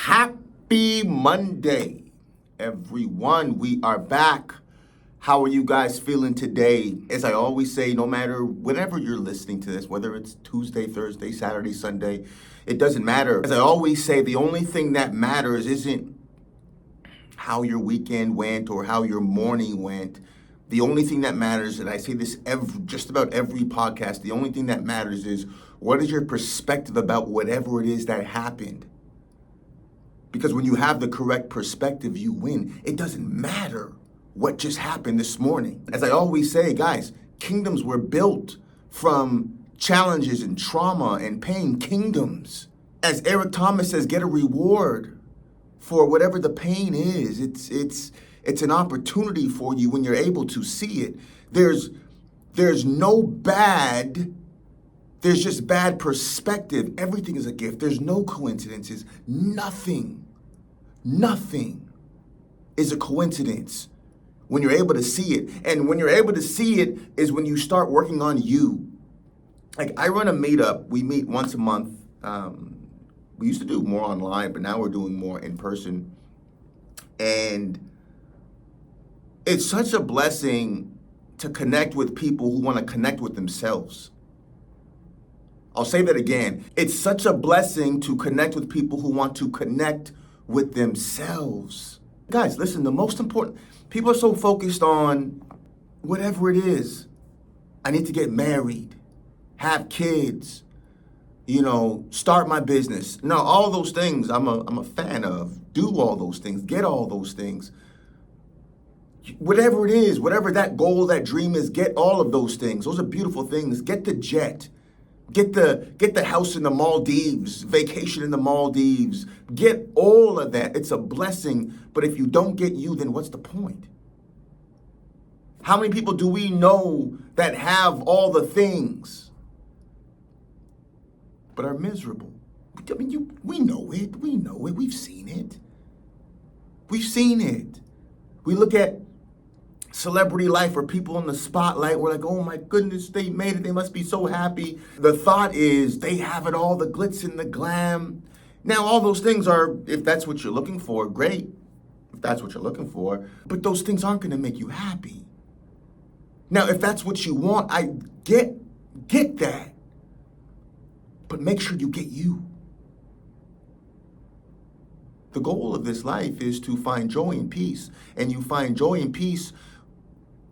Happy Monday, everyone. We are back. How are you guys feeling today? As I always say, no matter whenever you're listening to this, whether it's Tuesday, Thursday, Saturday, Sunday, it doesn't matter. As I always say, the only thing that matters isn't how your weekend went or how your morning went. The only thing that matters, and I say this just about every podcast, the only thing that matters is what is your perspective about whatever it is that happened. Because when you have the correct perspective, you win. It doesn't matter what just happened this morning. As I always say, guys, kingdoms were built from challenges and trauma and pain. Kingdoms. As Eric Thomas says, get a reward for whatever the pain is. It's an opportunity for you when you're able to see it. There's no bad. There's just bad perspective. Everything is a gift. There's no coincidences. Nothing is a coincidence when you're able to see it. And when you're able to see it is when you start working on you. Like I run a meetup. We meet once a month. We used to do more online, but now we're doing more in person. And it's such a blessing to connect with people who want to connect with themselves. I'll say that again. It's such a blessing to connect with people who want to connect with themselves. Guys, listen, the most important, people are so focused on whatever it is. I need to get married, have kids, start my business. No, all those things I'm a fan of. Do all those things, get all those things. Whatever it is, whatever that goal, that dream is, get all of those things. Those are beautiful things. Get the jet. Get the house in the Maldives, vacation in the Maldives. Get all of that. It's a blessing. But if you don't get you, then what's the point? How many people do we know that have all the things but are miserable? I mean, we know it. We know it. We've seen it. We've seen it. We look at celebrity life or people in the spotlight, we're like, oh my goodness, they made it. They must be so happy. The thought is they have it all, the glitz and the glam. Now, all those things are, if that's what you're looking for, great. If that's what you're looking for, but those things aren't going to make you happy. Now, if that's what you want, I get that. But make sure you get you. The goal of this life is to find joy and peace. And you find joy and peace.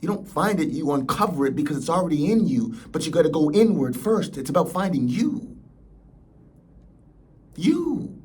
You don't find it, you uncover it because it's already in you, but you got to go inward first. It's about finding you. You.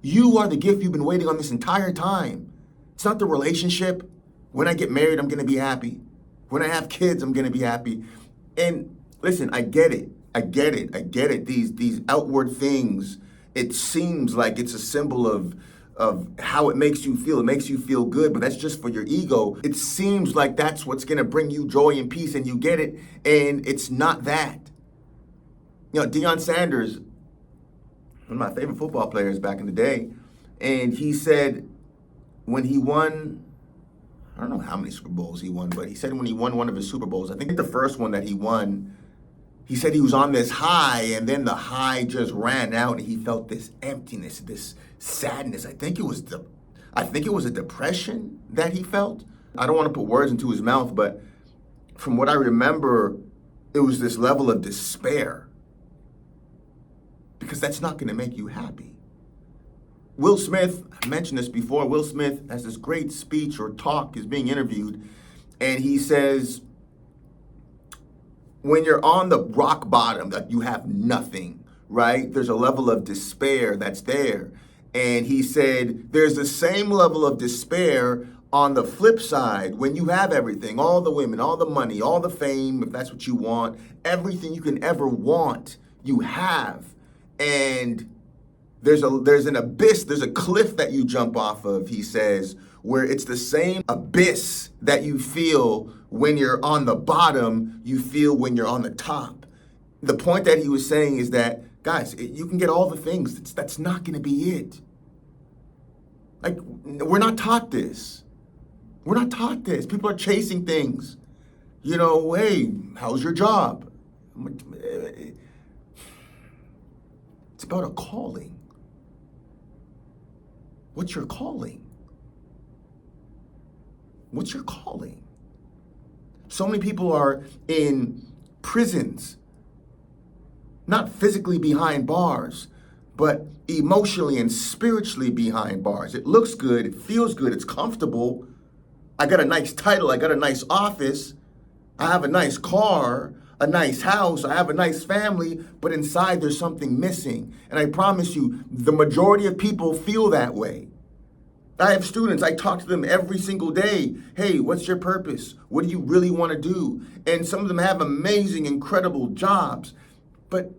You are the gift you've been waiting on this entire time. It's not the relationship. When I get married, I'm going to be happy. When I have kids, I'm going to be happy. And listen, I get it. These outward things, it seems like it's a symbol of how it makes you feel. It makes you feel good, but that's just for your ego. It seems like that's what's going to bring you joy and peace, and you get it, and it's not that. Deion Sanders, one of my favorite football players back in the day, and he said when he won, I don't know how many Super Bowls he won, but he said when he won one of his Super Bowls, I think the first one that he won, he said he was on this high, and then the high just ran out, and he felt this emptiness, this sadness. I think it was a depression that he felt. I don't want to put words into his mouth, but from what I remember, it was this level of despair. Because that's not going to make you happy. Will Smith, I mentioned this before, Will Smith has this great speech or talk, is being interviewed, and he says, when you're on the rock bottom, like you have nothing, right? There's a level of despair that's there. And he said, there's the same level of despair on the flip side when you have everything, all the women, all the money, all the fame, if that's what you want, everything you can ever want, you have. And there's an abyss, there's a cliff that you jump off of, he says, where it's the same abyss that you feel when you're on the bottom, you feel when you're on the top. The point that he was saying is that, guys, you can get all the things. That's not going to be it. Like, we're not taught this. We're not taught this. People are chasing things. Hey, how's your job? It's about a calling. What's your calling? What's your calling? So many people are in prisons, not physically behind bars, but emotionally and spiritually behind bars. It looks good, it feels good, it's comfortable. I got a nice title, I got a nice office, I have a nice car, a nice house, I have a nice family, but inside there's something missing. And I promise you, the majority of people feel that way. I have students, I talk to them every single day. Hey, what's your purpose? What do you really want to do? And some of them have amazing, incredible jobs. But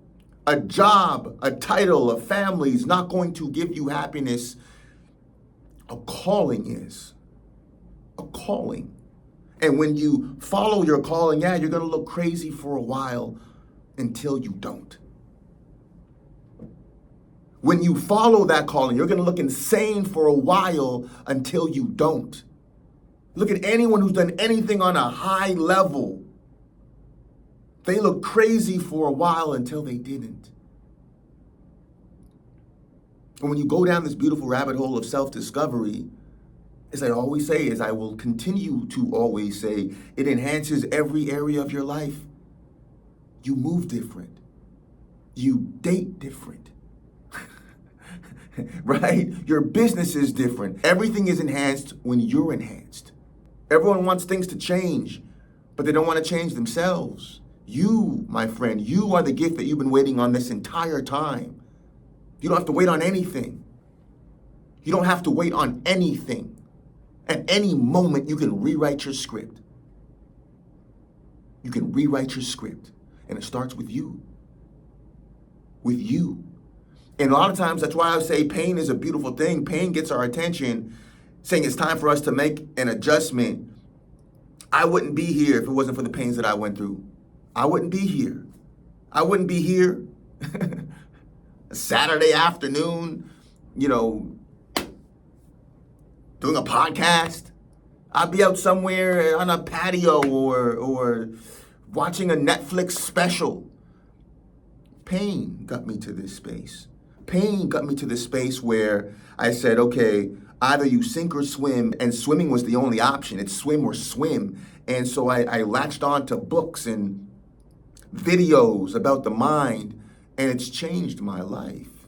a job, a title, a family is not going to give you happiness. A calling is. A calling. And when you follow your calling, yeah, you're going to look crazy for a while until you don't. When you follow that calling, you're going to look insane for a while until you don't. Look at anyone who's done anything on a high level. They look crazy for a while until they didn't. And when you go down this beautiful rabbit hole of self-discovery, as I always say, as I will continue to always say, it enhances every area of your life. You move different. You date different. Right? Your business is different. Everything is enhanced when you're enhanced. Everyone wants things to change, but they don't want to change themselves. You, my friend, you are the gift that you've been waiting on this entire time. You don't have to wait on anything. You don't have to wait on anything. At any moment, you can rewrite your script. You can rewrite your script, and it starts with you. With you. And a lot of times, that's why I say pain is a beautiful thing. Pain gets our attention, saying it's time for us to make an adjustment. I wouldn't be here if it wasn't for the pains that I went through. I wouldn't be here. I wouldn't be here a Saturday afternoon, doing a podcast. I'd be out somewhere on a patio or watching a Netflix special. Pain got me to this space. Pain got me to this space where I said, okay, either you sink or swim, and swimming was the only option. It's swim or swim. And so I latched on to books and videos about the mind, and it's changed my life.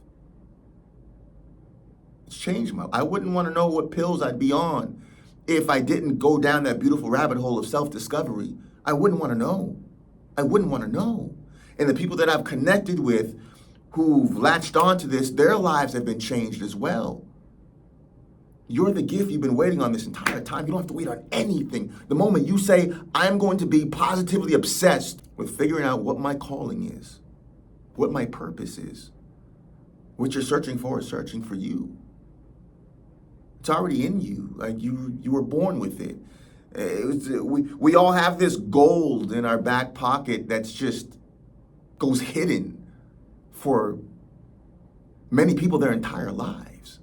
It's changed I wouldn't want to know what pills I'd be on if I didn't go down that beautiful rabbit hole of self-discovery. I wouldn't want to know. I wouldn't want to know. And the people that I've connected with who've latched onto this, their lives have been changed as well. You're the gift you've been waiting on this entire time. You don't have to wait on anything. The moment you say, I'm going to be positively obsessed with figuring out what my calling is, what my purpose is, what you're searching for is searching for you. It's already in you. Like you were born with it. We all have this gold in our back pocket that's just goes hidden for many people their entire lives.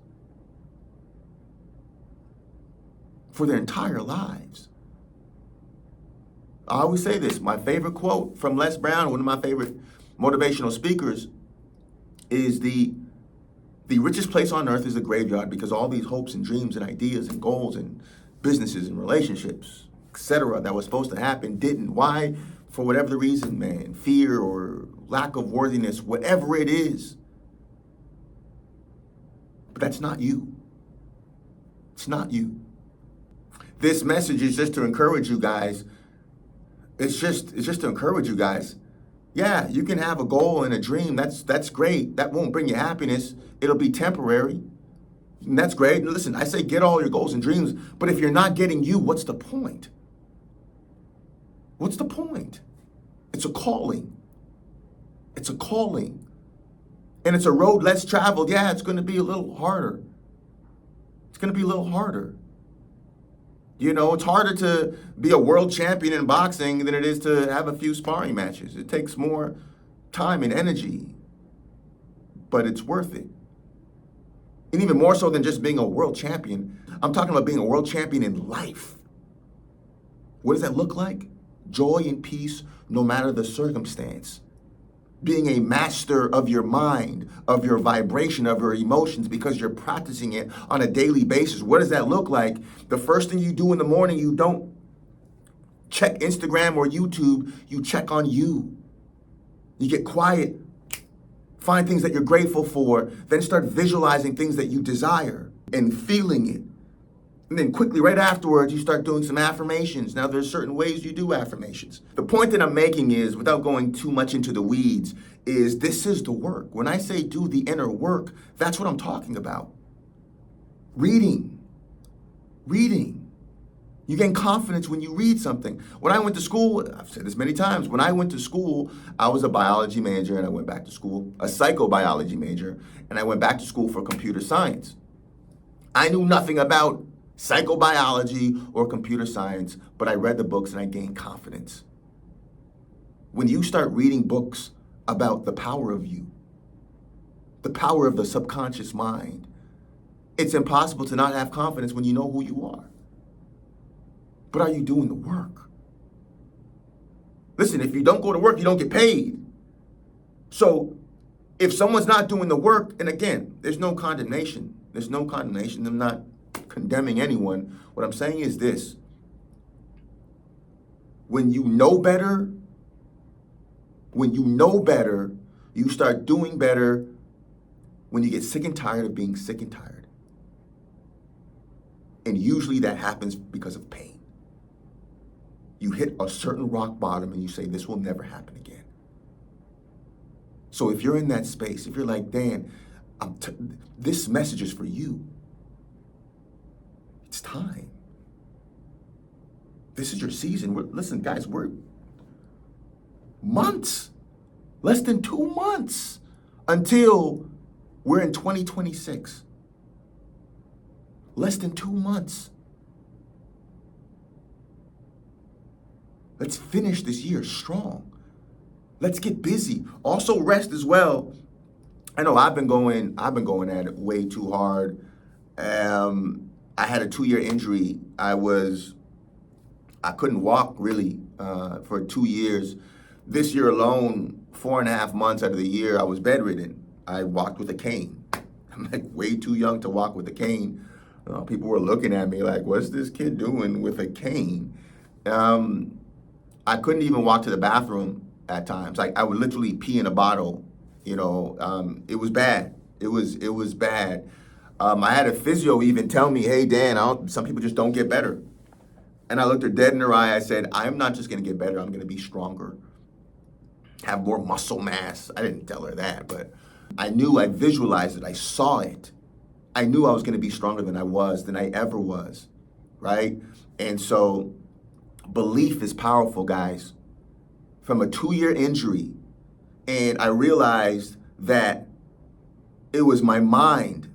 For their entire lives. I always say this, my favorite quote from Les Brown, one of my favorite motivational speakers, is the richest place on earth is the graveyard, because all these hopes and dreams and ideas and goals and businesses and relationships, etc., that was supposed to happen didn't. Why? For whatever the reason, man, fear or lack of worthiness, whatever it is. But that's not you. It's not you. This message is just to encourage you guys. It's just to encourage you guys. Yeah, you can have a goal and a dream. That's great. That won't bring you happiness. It'll be temporary. And that's great. Listen, I say get all your goals and dreams, but if you're not getting you, what's the point? What's the point? It's a calling. It's a calling. And it's a road less traveled. Yeah, it's going to be a little harder. It's going to be a little harder. It's harder to be a world champion in boxing than it is to have a few sparring matches. It takes more time and energy, but it's worth it. And even more so than just being a world champion, I'm talking about being a world champion in life. What does that look like? Joy and peace, no matter the circumstance. being a master of your mind, of your vibration, of your emotions, because you're practicing it on a daily basis. What does that look like? The first thing you do in the morning, you don't check Instagram or YouTube, you check on you. You get quiet, find things that you're grateful for, then start visualizing things that you desire and feeling it. And then quickly, right afterwards, you start doing some affirmations. Now, there's certain ways you do affirmations. The point that I'm making is, without going too much into the weeds, is this is the work. When I say do the inner work, that's what I'm talking about. Reading. You gain confidence when you read something. When I went to school, I've said this many times, when I went to school, I was a biology major and I went back to school, a psychobiology major, and I went back to school for computer science. I knew nothing about psychobiology or computer science, but I read the books and I gained confidence. When you start reading books about the power of you, the power of the subconscious mind, it's impossible to not have confidence when you know who you are. But are you doing the work? Listen, if you don't go to work, you don't get paid. So if someone's not doing the work, and again, there's no condemnation. I'm not condemning anyone. What I'm saying is this. When you know better, you start doing better when you get sick and tired of being sick and tired. And usually that happens because of pain. You hit a certain rock bottom and you say, this will never happen again. So if you're in that space, if you're like, Dan, this message is for you. It's time. This is your season. Listen, guys, we're months, less than 2 months until we're in 2026. Less than 2 months. Let's finish this year strong. Let's get busy. Also rest as well. I know I've been going at it way too hard. I had a 2-year injury. I couldn't walk really for 2 years. This year alone, 4.5 months out of the year, I was bedridden. I walked with a cane. I'm like way too young to walk with a cane. People were looking at me like, what's this kid doing with a cane? I couldn't even walk to the bathroom at times. Like I would literally pee in a bottle. It was bad. It was bad. I had a physio even tell me, hey, Dan, some people just don't get better. And I looked her dead in her eye. I said, I'm not just going to get better. I'm going to be stronger, have more muscle mass. I didn't tell her that, but I visualized it. I saw it. I knew I was going to be stronger than I ever was, right? And so belief is powerful, guys. From a 2-year injury, and I realized that it was my mind.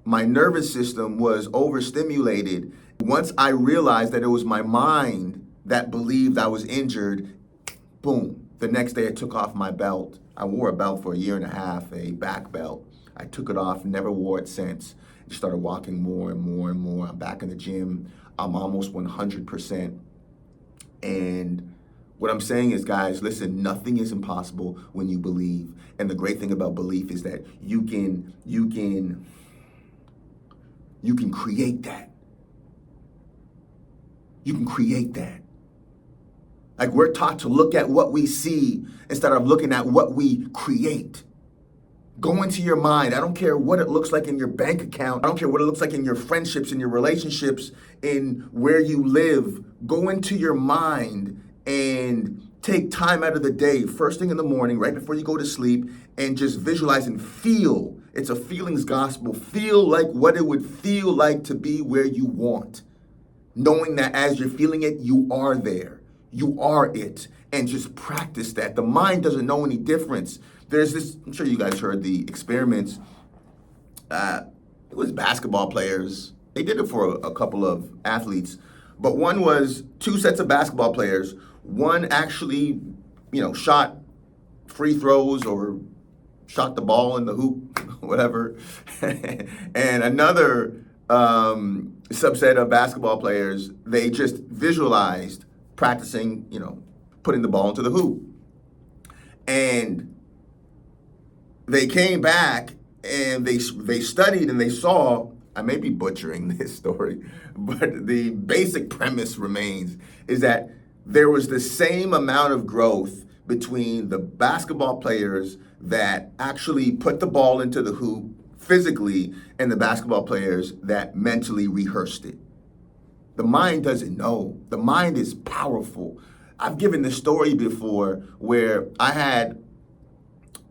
My nervous system was overstimulated. Once I realized that it was my mind that believed I was injured, boom. The next day I took off my belt. I wore a belt for 1.5 years, a back belt. I took it off, never wore it since. Just started walking more and more and more. I'm back in the gym. I'm almost 100%. And what I'm saying is, guys, listen, nothing is impossible when you believe. And the great thing about belief is that you can create that. You can create that. Like we're taught to look at what we see instead of looking at what we create. Go into your mind. I don't care what it looks like in your bank account. I don't care what it looks like in your friendships, in your relationships, in where you live. Go into your mind and take time out of the day, first thing in the morning, right before you go to sleep, and just visualize and feel. It's a feelings gospel. Feel like what it would feel like to be where you want. Knowing that as you're feeling it, you are there. You are it. And just practice that. The mind doesn't know any difference. There's this, I'm sure you guys heard the experiments. It was basketball players. They did it for a couple of athletes. But one was 2 sets of basketball players. One actually, shot free throws or shot the ball in the hoop, whatever. And another subset of basketball players, they just visualized practicing, putting the ball into the hoop. And they came back and they studied and they saw, I may be butchering this story, but the basic premise remains is that there was the same amount of growth between the basketball players that actually put the ball into the hoop physically and the basketball players that mentally rehearsed it. The mind doesn't know. The mind is powerful. I've given this story before where I had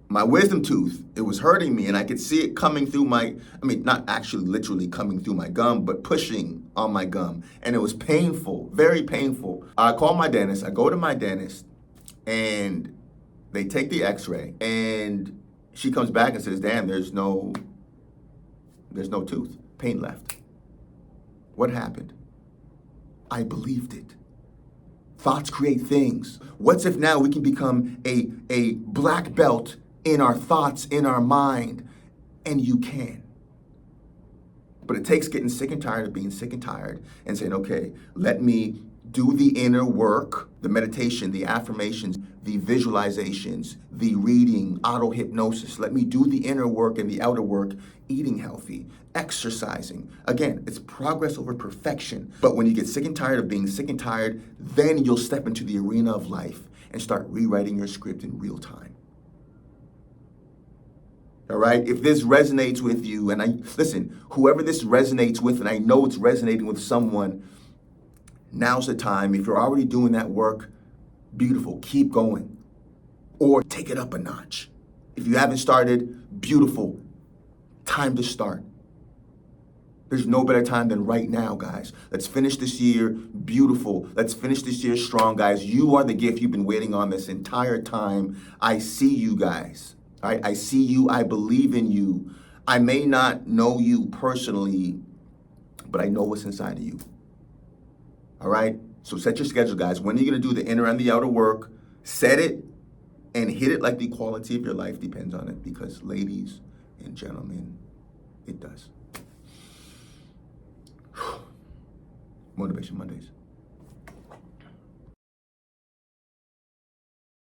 my wisdom tooth, it was hurting me and I could see it coming through not actually literally coming through my gum, but pushing on my gum. And it was painful, very painful. I call my dentist, I go to my dentist and they take the x-ray and she comes back and says, Dan, there's no tooth, pain left. What happened? I believed it. Thoughts create things. What's if now we can become a black belt in our thoughts, in our mind, and you can. But it takes getting sick and tired of being sick and tired and saying, okay, let me do the inner work, the meditation, the affirmations, the visualizations, the reading, auto-hypnosis. Let me do the inner work and the outer work, eating healthy, exercising. Again, it's progress over perfection. But when you get sick and tired of being sick and tired, then you'll step into the arena of life and start rewriting your script in real time. All right, if this resonates with you, and listen, whoever this resonates with, and I know it's resonating with someone, now's the time. If you're already doing that work, beautiful, keep going. Or take it up a notch. If you haven't started, beautiful, time to start. There's no better time than right now, guys. Let's finish this year beautiful. Let's finish this year strong, guys. You are the gift you've been waiting on this entire time. I see you guys. All right, I see you. I believe in you. I may not know you personally, but I know what's inside of you. All right? So set your schedule, guys. When are you going to do the inner and the outer work? Set it and hit it like the quality of your life depends on it. Because ladies and gentlemen, it does. Motivation Mondays.